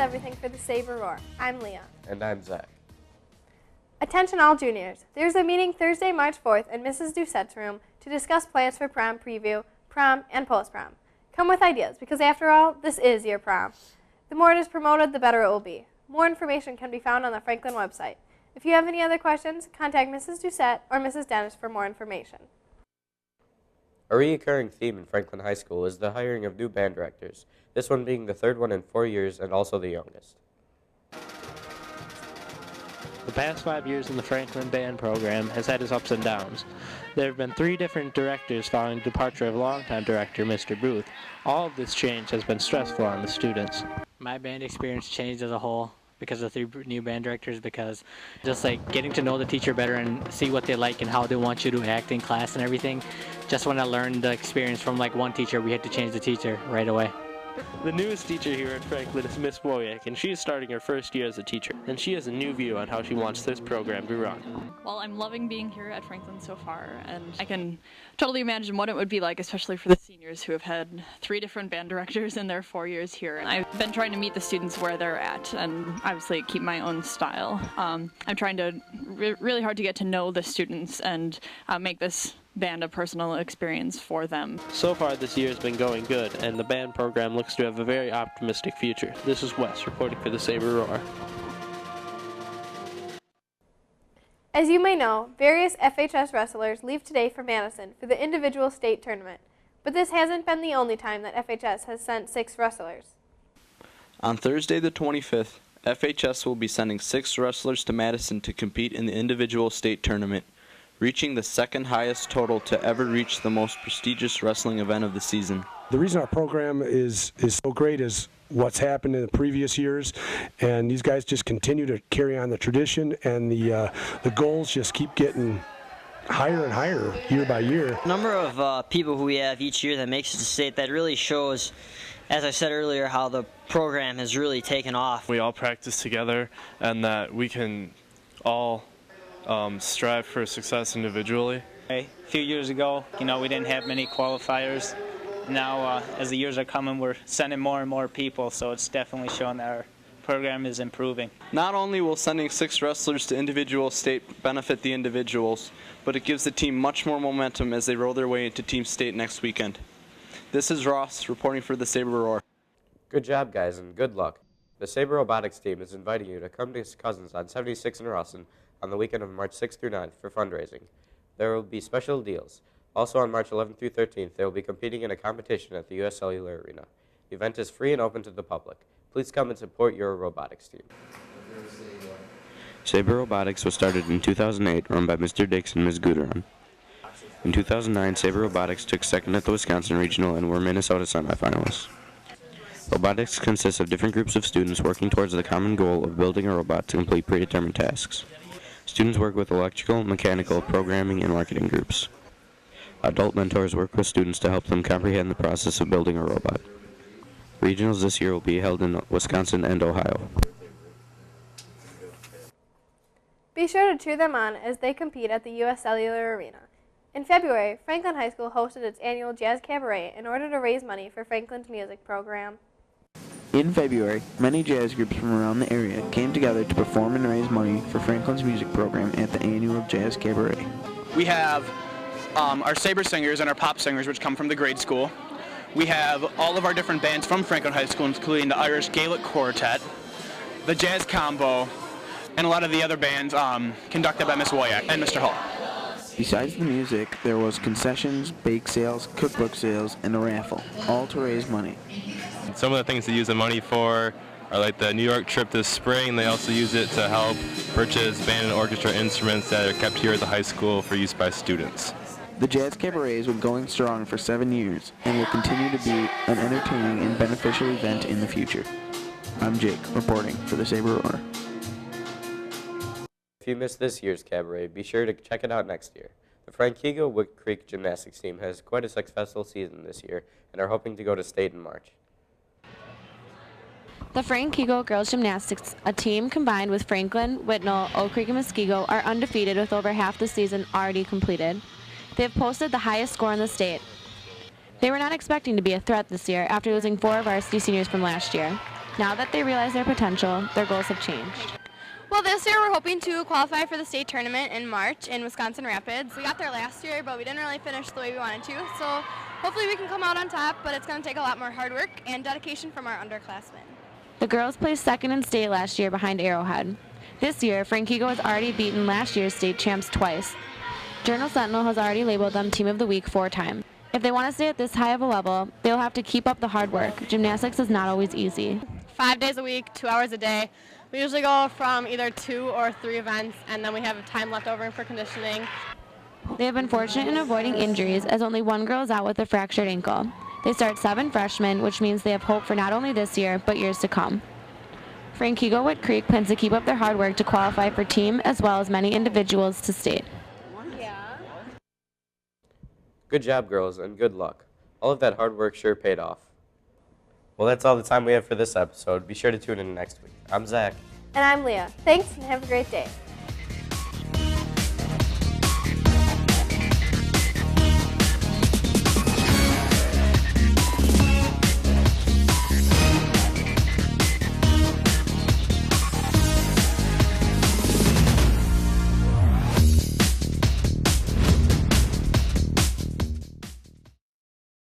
everything for the Saber Roar. I'm Leah. And I'm Zach. Attention all juniors. There's a meeting Thursday, March 4th in Mrs. Doucette's room to discuss plans for prom preview, prom, and post-prom. Come with ideas, because after all, this is your prom. The more it is promoted, the better it will be. More information can be found on the Franklin website. If you have any other questions, contact Mrs. Doucette or Mrs. Dennis for more information. A recurring theme in Franklin High School is the hiring of new band directors, this one being the third one in 4 years and also the youngest. The past 5 years in the Franklin Band program has had its ups and downs. There have been 3 different directors following the departure of longtime director Mr. Booth. All of this change has been stressful on the students. My band experience changed as a whole because of 3 new band directors, because just like getting to know the teacher better and see what they like and how they want you to act in class and everything. Just when I learned the experience from like one teacher, we had to change the teacher right away. The newest teacher here at Franklin is Miss Woyak, and she is starting her first year as a teacher, and she has a new view on how she wants this program to run. Well, I'm loving being here at Franklin so far, and I can totally imagine what it would be like, especially for the seniors who have had 3 different band directors in their 4 years here. And I've been trying to meet the students where they're at, and obviously keep my own style. I'm trying to really hard to get to know the students and make this band a personal experience for them. So far this year has been going good, and the band program looks to have a very optimistic future. This is Wes reporting for the Saber Roar. As you may know, various FHS wrestlers leave today for Madison for the individual state tournament. But this hasn't been the only time that FHS has sent 6 wrestlers. On Thursday the 25th, FHS will be sending 6 wrestlers to Madison to compete in the individual state tournament, reaching the second highest total to ever reach the most prestigious wrestling event of the season. The reason our program is so great is what's happened in the previous years, and these guys just continue to carry on the tradition, and the goals just keep getting higher and higher year by year. The number of people who we have each year that makes it to state, that really shows, as I said earlier, how the program has really taken off. We all practice together, and that we can all strive for success individually. A few years ago, we didn't have many qualifiers. Now, as the years are coming, we're sending more and more people, so it's definitely showing that our program is improving. Not only will sending 6 wrestlers to individual state benefit the individuals, but it gives the team much more momentum as they roll their way into team state next weekend. This is Ross reporting for the Saber Roar. Good job, guys, and good luck. The Saber Robotics team is inviting you to come to Cousins on 76 in Rawson on the weekend of March 6th through 9th for fundraising. There will be special deals. Also on March 11th through 13th, they will be competing in a competition at the U.S. Cellular Arena. The event is free and open to the public. Please come and support your robotics team. Saber Robotics was started in 2008, run by Mr. Dix and Ms. Guteron. In 2009, Saber Robotics took second at the Wisconsin Regional and were Minnesota semifinalists. Robotics consists of different groups of students working towards the common goal of building a robot to complete predetermined tasks. Students work with electrical, mechanical, programming, and marketing groups. Adult mentors work with students to help them comprehend the process of building a robot. Regionals this year will be held in Wisconsin and Ohio. Be sure to cheer them on as they compete at the U.S. Cellular Arena. In February, Franklin High School hosted its annual Jazz Cabaret in order to raise money for Franklin's music program. In February, many jazz groups from around the area came together to perform and raise money for Franklin's music program at the annual Jazz Cabaret. We have our Saber singers and our pop singers, which come from the grade school. We have all of our different bands from Franklin High School, including the Irish Gaelic Quartet, the Jazz Combo, and a lot of the other bands conducted by Miss Woyak and Mr. Hall. Besides the music, there was concessions, bake sales, cookbook sales, and a raffle, all to raise money. Some of the things they use the money for are like the New York trip this spring. They also use it to help purchase band and orchestra instruments that are kept here at the high school for use by students. The Jazz Cabaret has been going strong for 7 years and will continue to be an entertaining and beneficial event in the future. I'm Jake, reporting for the Saber Roar. If you missed this year's cabaret, be sure to check it out next year. The Frankigo Wick Creek gymnastics team has quite a successful season this year and are hoping to go to state in March. The Frankigo Girls Gymnastics, a team combined with Franklin, Whitnall, Oak Creek, and Muskego, are undefeated with over half the season already completed. They have posted the highest score in the state. They were not expecting to be a threat this year after losing 4 varsity seniors from last year. Now that they realize their potential, their goals have changed. Well, this year we're hoping to qualify for the state tournament in March in Wisconsin Rapids. We got there last year, but we didn't really finish the way we wanted to. So hopefully we can come out on top, but it's going to take a lot more hard work and dedication from our underclassmen. The girls placed second in state last year behind Arrowhead. This year, Frankigo has already beaten last year's state champs twice. Journal Sentinel has already labeled them Team of the Week 4 times. If they want to stay at this high of a level, they'll have to keep up the hard work. Gymnastics is not always easy. 5 days a week, 2 hours a day. We usually go from either 2 or 3 events, and then we have time left over for conditioning. They have been fortunate in avoiding injuries, as only one girl is out with a fractured ankle. They start 7 freshmen, which means they have hope for not only this year, but years to come. Frankigo Wood Creek plans to keep up their hard work to qualify for team as well as many individuals to state. Good job, girls, and good luck. All of that hard work sure paid off. Well, that's all the time we have for this episode. Be sure to tune in next week. I'm Zach. And I'm Leah. Thanks and have a great day.